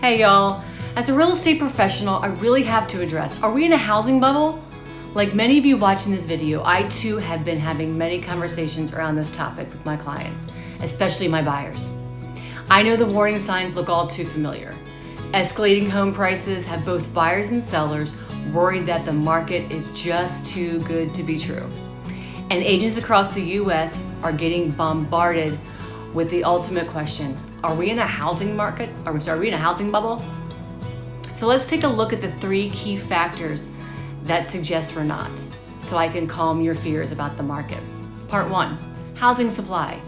Hey y'all, as a real estate professional, I really have to address, are we in a housing bubble? Like many of you watching this video, I too have been having many conversations around this topic with my clients, especially my buyers. I know the warning signs look all too familiar. Escalating home prices have both buyers and sellers worried that the market is just too good to be true. And agents across the US are getting bombarded with the ultimate question, are we in a housing market? Are we in a housing bubble? So let's take a look at the three key factors that suggest we're not, so I can calm your fears about the market. Part one, housing supply.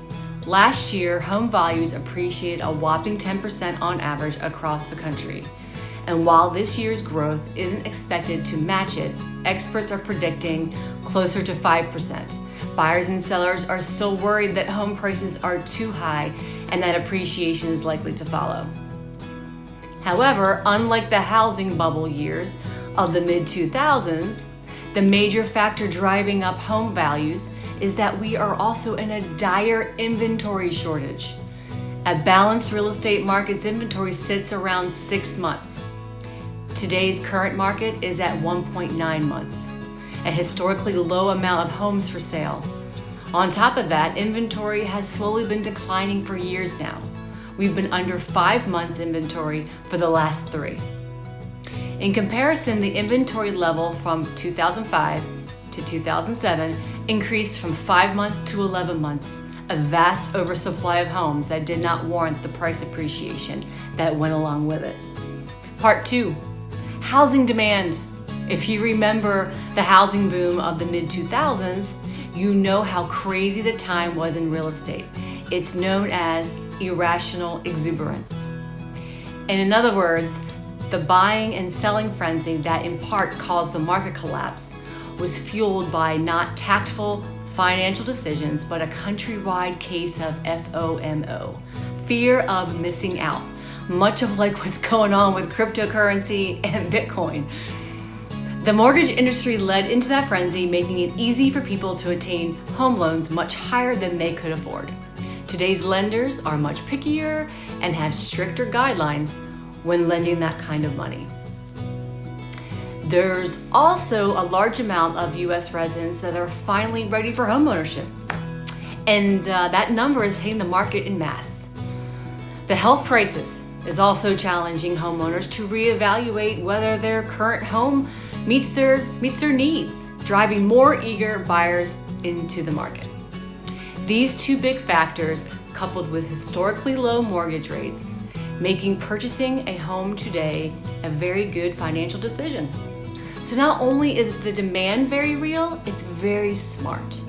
Last year, home values appreciated a whopping 10% on average across the country. And while this year's growth isn't expected to match it, experts are predicting closer to 5%. Buyers and sellers are still worried that home prices are too high and that appreciation is likely to follow. However, unlike the housing bubble years of the mid-2000s, the major factor driving up home values is that we are also in a dire inventory shortage. A balanced real estate market's inventory sits around 6 months. Today's current market is at 1.9 months, a historically low amount of homes for sale. On top of that, inventory has slowly been declining for years now. We've been under 5 months inventory for the last 3. In comparison, the inventory level from 2005 to 2007 increased from 5 months to 11 months, a vast oversupply of homes that did not warrant the price appreciation that went along with it. Part 2, housing demand. If you remember the housing boom of the mid-2000s, you know how crazy the time was in real estate. It's known as irrational exuberance. And in other words, the buying and selling frenzy that in part caused the market collapse was fueled by not tactful financial decisions, but a countrywide case of FOMO, fear of missing out, much of like what's going on with cryptocurrency and Bitcoin. The mortgage industry led into that frenzy, making it easy for people to attain home loans much higher than they could afford. Today's lenders are much pickier and have stricter guidelines when lending that kind of money. There's also a large amount of US residents that are finally ready for homeownership. And that number is hitting the market en masse. The health crisis is also challenging homeowners to reevaluate whether their current home meets their needs, driving more eager buyers into the market. These two big factors, coupled with historically low mortgage rates, making purchasing a home today a very good financial decision. So not only is the demand very real, it's very smart.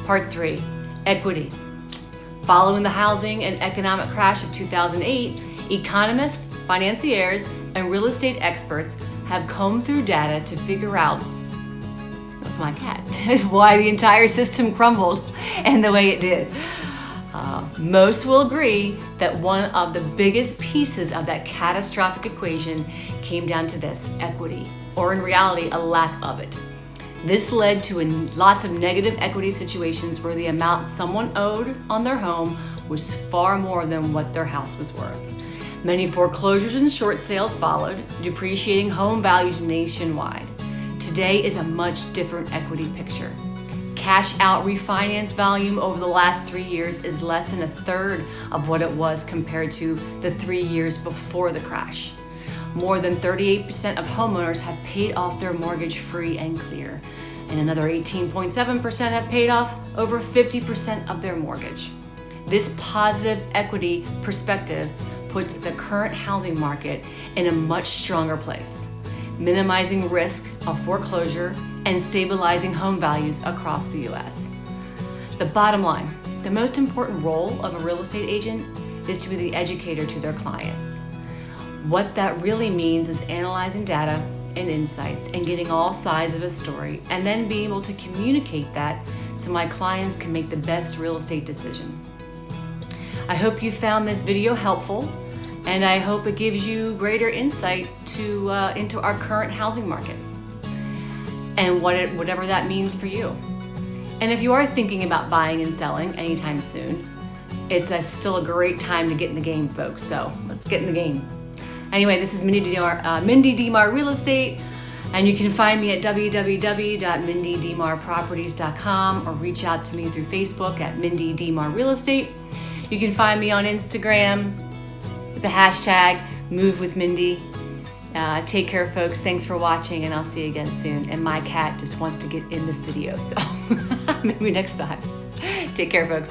Part 3, equity. Following the housing and economic crash of 2008, economists, financiers, and real estate experts have combed through data to figure out, that's my cat, why the entire system crumbled and the way it did. Most will agree that one of the biggest pieces of that catastrophic equation came down to this, equity, or in reality, a lack of it. This led to lots of negative equity situations where the amount someone owed on their home was far more than what their house was worth. Many foreclosures and short sales followed, depreciating home values nationwide. Today is a much different equity picture. Cash out refinance volume over the last 3 years is less than a third of what it was compared to the 3 years before the crash. More than 38% of homeowners have paid off their mortgage free and clear, and another 18.7% have paid off over 50% of their mortgage. This positive equity perspective puts the current housing market in a much stronger place, minimizing risk of foreclosure and stabilizing home values across the US. The bottom line, the most important role of a real estate agent is to be the educator to their clients. What that really means is analyzing data and insights and getting all sides of a story and then being able to communicate that so my clients can make the best real estate decision. I hope you found this video helpful, and I hope it gives you greater insight into our current housing market and whatever that means for you. And if you are thinking about buying and selling anytime soon, it's still a great time to get in the game, folks. So let's get in the game. Anyway, this is Mindy Demar Real Estate, and you can find me at www.mindydmarproperties.com or reach out to me through Facebook at Mindy Demar Real Estate. You can find me on Instagram with the hashtag MoveWithMindy. Take care, folks. Thanks for watching, and I'll see you again soon. And my cat just wants to get in this video, so maybe next time. Take care, folks.